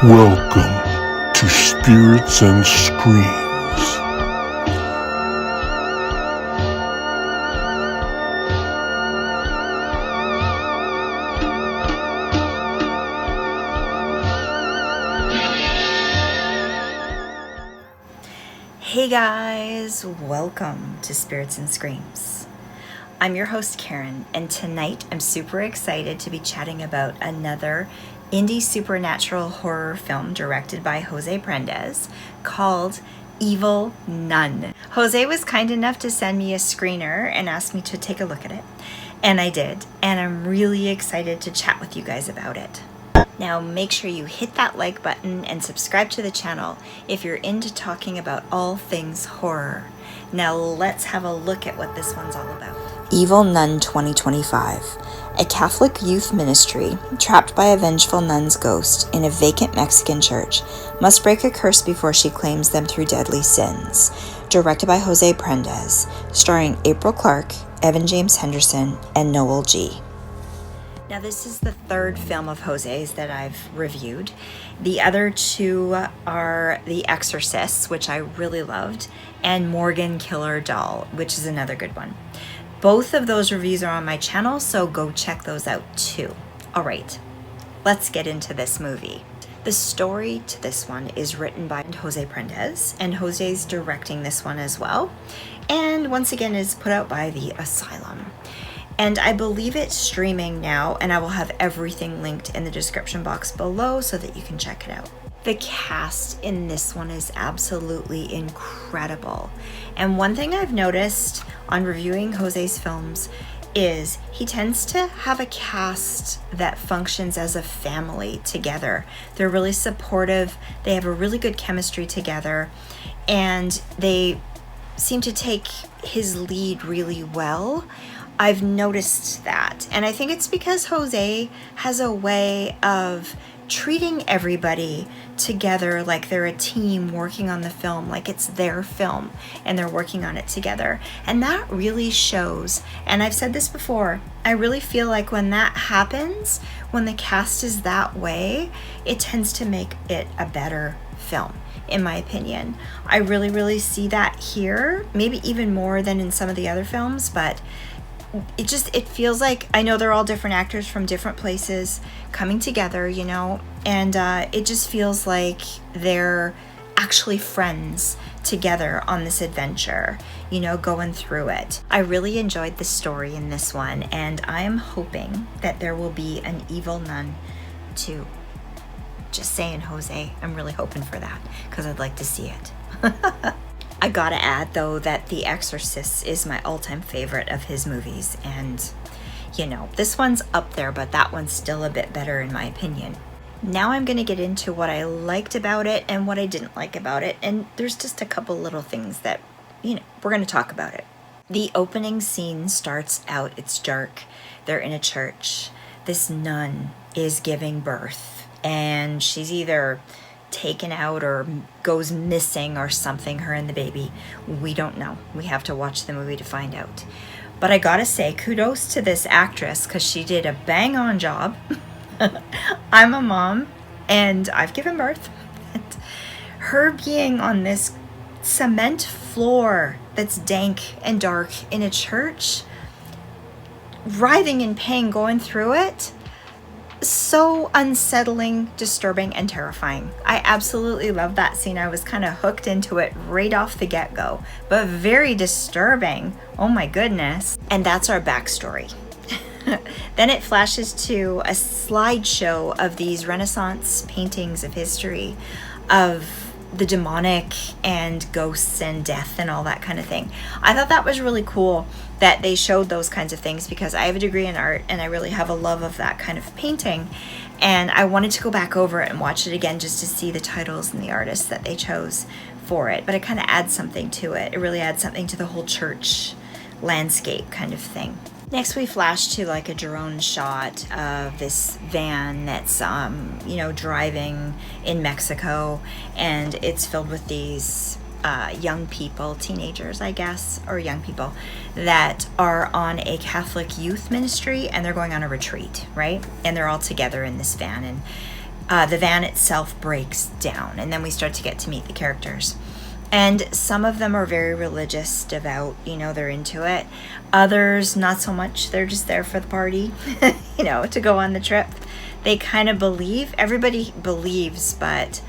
Welcome to Spirits and Screams. Hey guys, welcome to Spirits and Screams. I'm your host Karen, and tonight I'm super excited to be chatting about another indie supernatural horror film directed by Jose Prendes called EVIL NUN. Jose was kind enough to send me a screener and asked me to take a look at it, and I did, and I'm really excited to chat with you guys about it. Now make sure you hit that like button and subscribe to the channel if you're into talking about all things horror. Now let's have a look at what this one's all about. EVIL NUN 2025. A Catholic youth ministry, trapped by a vengeful nun's ghost in a vacant Mexican church, must break a curse before she claims them through deadly sins. Directed by Jose Prendes, starring April Clark, Evan James Henderson, and Noel G. Now this is the third film of Jose's that I've reviewed. The other two are The Exorcist, which I really loved, and Morgan Killer Doll, which is another good one. Both of those reviews are on my channel, so go check those out too. All right, let's get into this movie. The story to this one is written by Jose Prendes, and Jose's directing this one as well. And once again, is put out by the Asylum. And I believe it's streaming now, and I will have everything linked in the description box below so that you can check it out. The cast in this one is absolutely incredible. And one thing I've noticed on reviewing Jose's films is he tends to have a cast that functions as a family together. They're really supportive, they have a really good chemistry together, and they seem to take his lead really well. I've noticed that, and I think it's because Jose has a way of treating everybody together like they're a team working on the film, like it's their film and they're working on it together. And that really shows. And I've said this before, I really feel like when that happens, when the cast is that way, it tends to make it a better film, in my opinion. I really see that here, maybe even more than in some of the other films, but it feels like, I know they're all different actors from different places coming together, you know, and it just feels like they're actually friends together on this adventure, you know, going through it. I really enjoyed the story in this one, and I am hoping that there will be an EVIL NUN 2. Just saying, Jose, I'm really hoping for that because I'd like to see it. I gotta add though that The Exorcist is my all-time favorite of his movies, and you know, this one's up there, but that one's still a bit better in my opinion. Now I'm gonna get into what I liked about it and what I didn't like about it, and there's just a couple little things that, you know, we're gonna talk about it. The opening scene starts out, it's dark, they're in a church. This nun is giving birth, and she's either taken out or goes missing or something, her and the baby. We don't know. We have to watch the movie to find out. But I gotta say, kudos to this actress because she did a bang on job. I'm a mom and I've given birth. And her being on this cement floor that's dank and dark in a church, writhing in pain going through it, so unsettling, disturbing, and terrifying. I absolutely love that scene. I was kind of hooked into it right off the get-go, but very disturbing. Oh my goodness. And that's our backstory. Then it flashes to a slideshow of these Renaissance paintings of history of the demonic and ghosts and death and all that kind of thing. I thought that was really cool that they showed those kinds of things because I have a degree in art and I really have a love of that kind of painting, and I wanted to go back over it and watch it again just to see the titles and the artists that they chose for it. But it kind of adds something to it. It really adds something to the whole church landscape kind of thing. Next we flash to like a drone shot of this van that's you know, driving in Mexico, and it's filled with these young people, teenagers I guess, or young people that are on a Catholic youth ministry, and they're going on a retreat, right? And they're all together in this van, and the van itself breaks down, and then we start to get to meet the characters. And some of them are very religious, devout, they're into it. Others, not so much. They're just there for the party, to go on the trip. They kind of believe. Everybody believes, but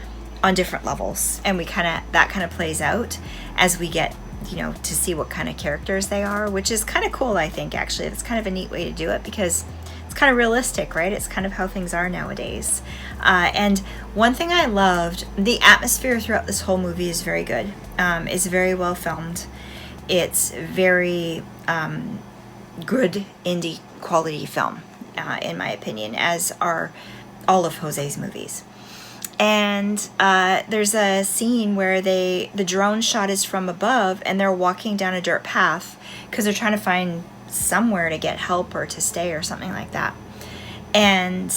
on different levels. And that kind of plays out as we get, to see what kind of characters they are, which is kind of cool, I think, actually. That's kind of a neat way to do it because it's kind of realistic, right? It's kind of how things are nowadays. And one thing I loved, the atmosphere throughout this whole movie is very good. It's very well filmed. It's very good indie quality film, in my opinion, as are all of Jose's movies. And there's a scene where the drone shot is from above and they're walking down a dirt path because they're trying to find somewhere to get help or to stay or something like that. And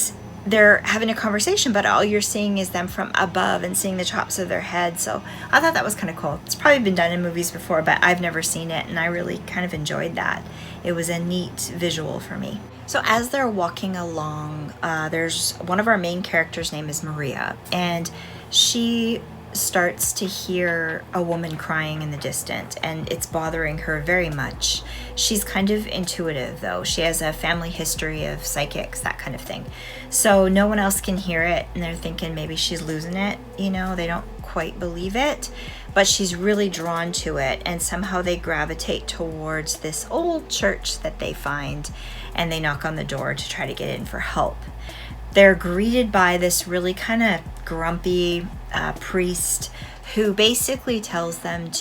they're having a conversation, but all you're seeing is them from above and seeing the tops of their head. So I thought that was kind of cool. It's probably been done in movies before, but I've never seen it, and I really kind of enjoyed that. It was a neat visual for me. So as they're walking along, there's one of our main characters' name is Maria, and she starts to hear a woman crying in the distance, and it's bothering her very much. She's kind of intuitive, though. She has a family history of psychics, that kind of thing. So no one else can hear it, and they're thinking maybe she's losing it. They don't quite believe it, but she's really drawn to it, and somehow they gravitate towards this old church that they find, and they knock on the door to try to get in for help. They're greeted by this really kind of grumpy priest who basically tells them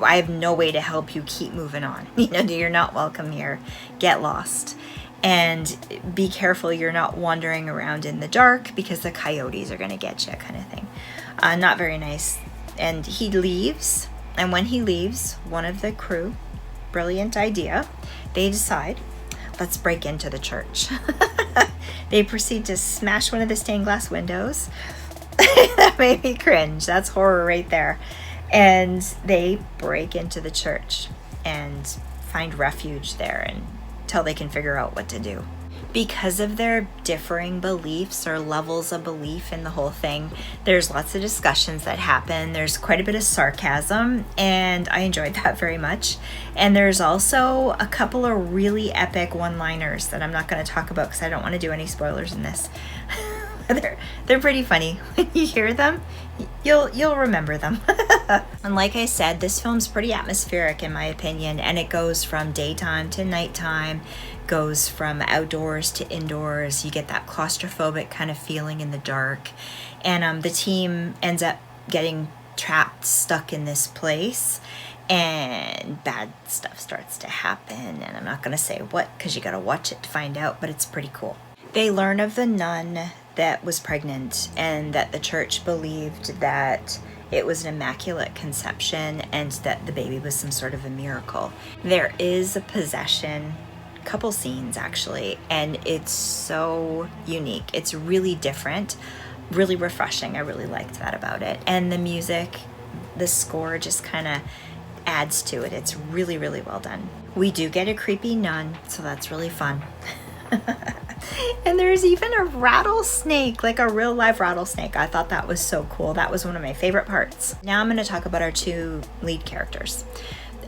I have no way to help you, keep moving on. You're not welcome here. Get lost. And be careful you're not wandering around in the dark because the coyotes are going to get you, kind of thing. Not very nice. And he leaves. And when he leaves, one of the crew, brilliant idea, they decide, let's break into the church. They proceed to smash one of the stained glass windows. That made me cringe. That's horror right there. And they break into the church and find refuge there until they can figure out what to do. Because of their differing beliefs or levels of belief in the whole thing, there's lots of discussions that happen. There's quite a bit of sarcasm, and I enjoyed that very much. And there's also a couple of really epic one-liners that I'm not going to talk about because I don't want to do any spoilers in this. They're pretty funny. When you hear them, you'll remember them. And like I said, this film's pretty atmospheric in my opinion, and it goes from daytime to nighttime, goes from outdoors to indoors. You get that claustrophobic kind of feeling in the dark, and the team ends up getting trapped, stuck in this place, and bad stuff starts to happen, and I'm not going to say what because you got to watch it to find out, but it's pretty cool. They learn of the nun that was pregnant and that the church believed that it was an immaculate conception and that the baby was some sort of a miracle. There is a possession, couple scenes actually, and it's so unique. It's really different, really refreshing. I really liked that about it. And the music, the score just kind of adds to it. It's really, really well done. We do get a creepy nun, so that's really fun. And there's even a rattlesnake, like a real live rattlesnake. I thought that was so cool. That was one of my favorite parts. Now I'm going to talk about our two lead characters.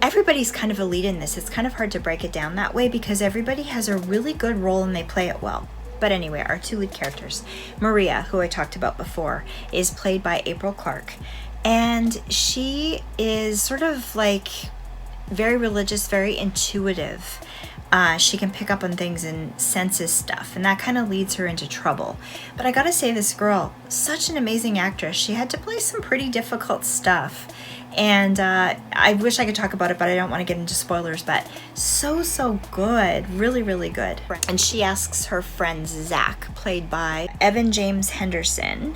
Everybody's kind of a lead in this. It's kind of hard to break it down that way because everybody has a really good role and they play it well. But anyway, our two lead characters. Maria, who I talked about before, is played by April Clark. And she is sort of like very religious, very intuitive. She can pick up on things and senses stuff, and that kind of leads her into trouble. But I gotta say, this girl, such an amazing actress. She had to play some pretty difficult stuff, and I wish I could talk about it, but I don't want to get into spoilers, but so good. Really, really good. And she asks her friend Zach, played by Evan James Henderson,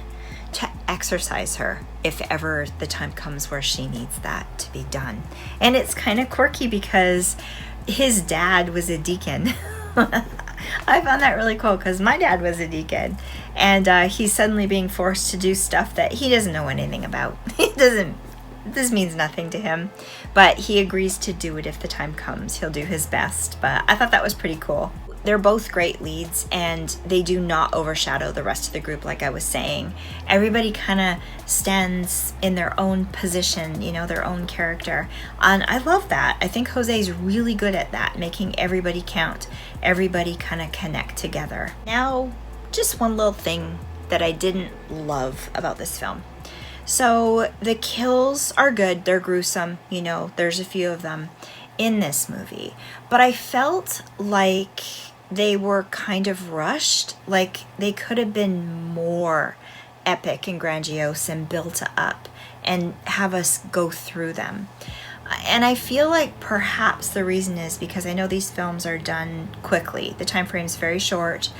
to exercise her if ever the time comes where she needs that to be done. And it's kind of quirky because his dad was a deacon. I found that really cool because my dad was a deacon, and he's suddenly being forced to do stuff that he doesn't know anything about. This means nothing to him, but he agrees to do it if the time comes. He'll do his best, but I thought that was pretty cool. they're both great leads, and they do not overshadow the rest of the group. Like I was saying, everybody kind of stands in their own position, you know, their own character, and I love that. I think Jose's really good at that, making everybody count, everybody kind of connect together. Now, just one little thing that I didn't love about this film. So the kills are good, they're gruesome, you know, there's a few of them in this movie, but I felt like they were kind of rushed, like they could have been more epic and grandiose and built up and have us go through them. And I feel like perhaps the reason is because I know these films are done quickly, the time frame is very short,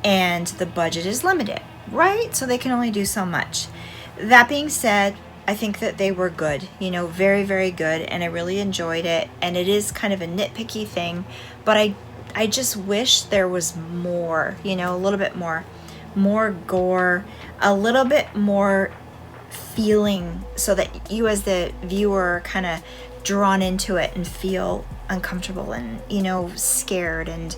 and the budget is limited, right? So they can only do so much. That being said, I think that they were good, you know, very, very good, and I really enjoyed it. And it is kind of a nitpicky thing, but I just wish there was more, you know, a little bit more gore, a little bit more feeling, so that you as the viewer are kind of drawn into it and feel uncomfortable and, you know, scared. And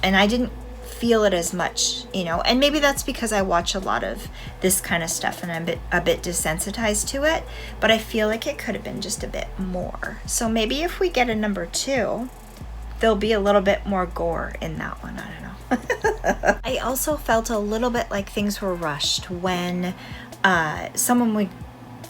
I didn't feel it as much, you know, and maybe that's because I watch a lot of this kind of stuff and I'm a bit desensitized to it, but I feel like it could have been just a bit more. So maybe if we get a number 2, there'll be a little bit more gore in that one. I don't know. I also felt a little bit like things were rushed when someone would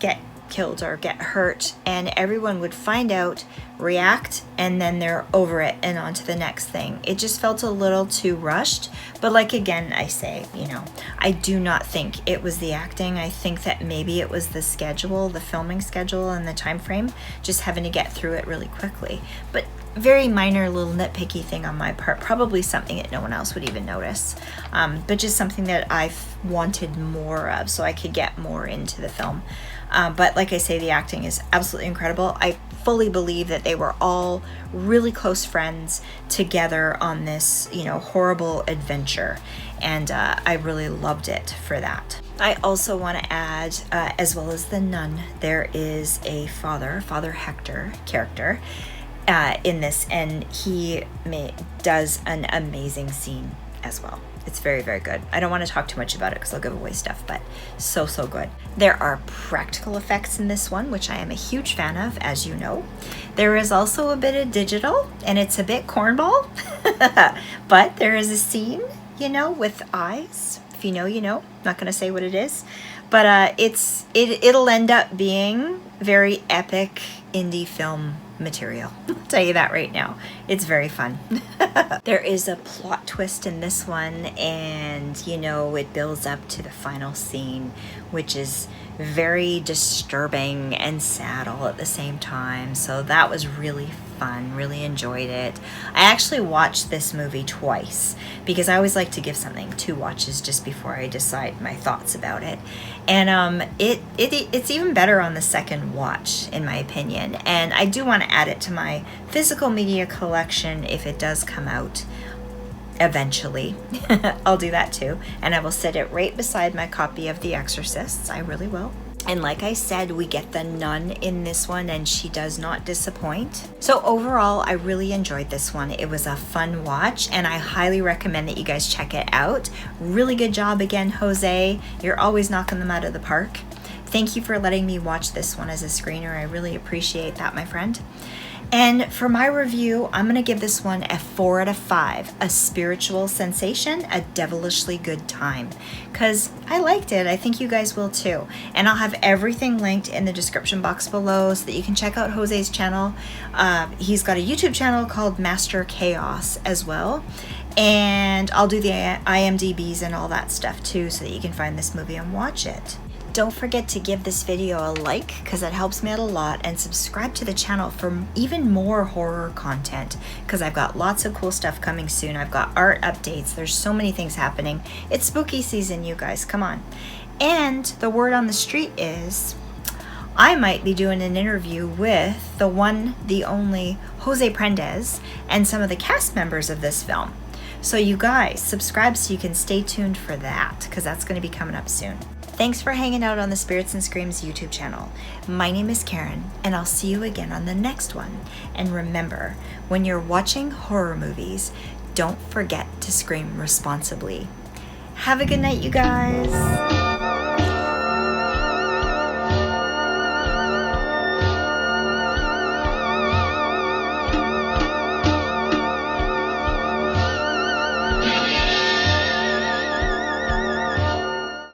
get killed or get hurt and everyone would find out, react, and then they're over it and on to the next thing. It just felt a little too rushed. But like, again, I say, you know, I do not think it was the acting. I think that maybe it was the schedule, the filming schedule, and the time frame, just having to get through it really quickly. But very minor little nitpicky thing on my part, probably something that no one else would even notice, but just something that I've wanted more of so I could get more into the film. But like I say, the acting is absolutely incredible. I fully believe that they were all really close friends together on this, you know, horrible adventure, and I really loved it for that. I also want to add, as well as the nun, there is a Father Hector character in this, and he does an amazing scene as well. It's very, very good. I don't want to talk too much about it because I'll give away stuff, but so good. There are practical effects in this one, which I am a huge fan of, as you know. There is also a bit of digital, and it's a bit cornball, but there is a scene, you know, with eyes. If you know, you know. I'm not going to say what it is, but it'll end up being very epic indie film material. I'll tell you that right now. It's very fun. There is a plot twist in this one, and you know, it builds up to the final scene, which is very disturbing and sad all at the same time. So that was really fun, really enjoyed it. I actually watched this movie twice because I always like to give something 2 watches just before I decide my thoughts about it. And it's even better on the second watch, in my opinion. And I do want to add it to my physical media collection if it does come out eventually. I'll do that too, and I will set it right beside my copy of The Exorcist. I really will. And like I said, we get the nun in this one, and she does not disappoint. So overall, I really enjoyed this one. It was a fun watch, and I highly recommend that you guys check it out. Really good job again, Jose. You're always knocking them out of the park. Thank you for letting me watch this one as a screener. I really appreciate that, my friend. And for my review, I'm going to give this one a 4 out of 5. A spiritual sensation, a devilishly good time. Because I liked it. I think you guys will too. And I'll have everything linked in the description box below so that you can check out Jose's channel. He's got a YouTube channel called Master Chaos as well. And I'll do the IMDb's and all that stuff too so that you can find this movie and watch it. Don't forget to give this video a like because that helps me out a lot, and subscribe to the channel for even more horror content because I've got lots of cool stuff coming soon. I've got art updates. There's so many things happening. It's spooky season, you guys. Come on. And the word on the street is I might be doing an interview with the one, the only Jose Prendes and some of the cast members of this film. So you guys, subscribe so you can stay tuned for that because that's going to be coming up soon. Thanks for hanging out on the Spirits and Screams YouTube channel. My name is Karen, and I'll see you again on the next one. And remember, when you're watching horror movies, don't forget to scream responsibly. Have a good night, you guys.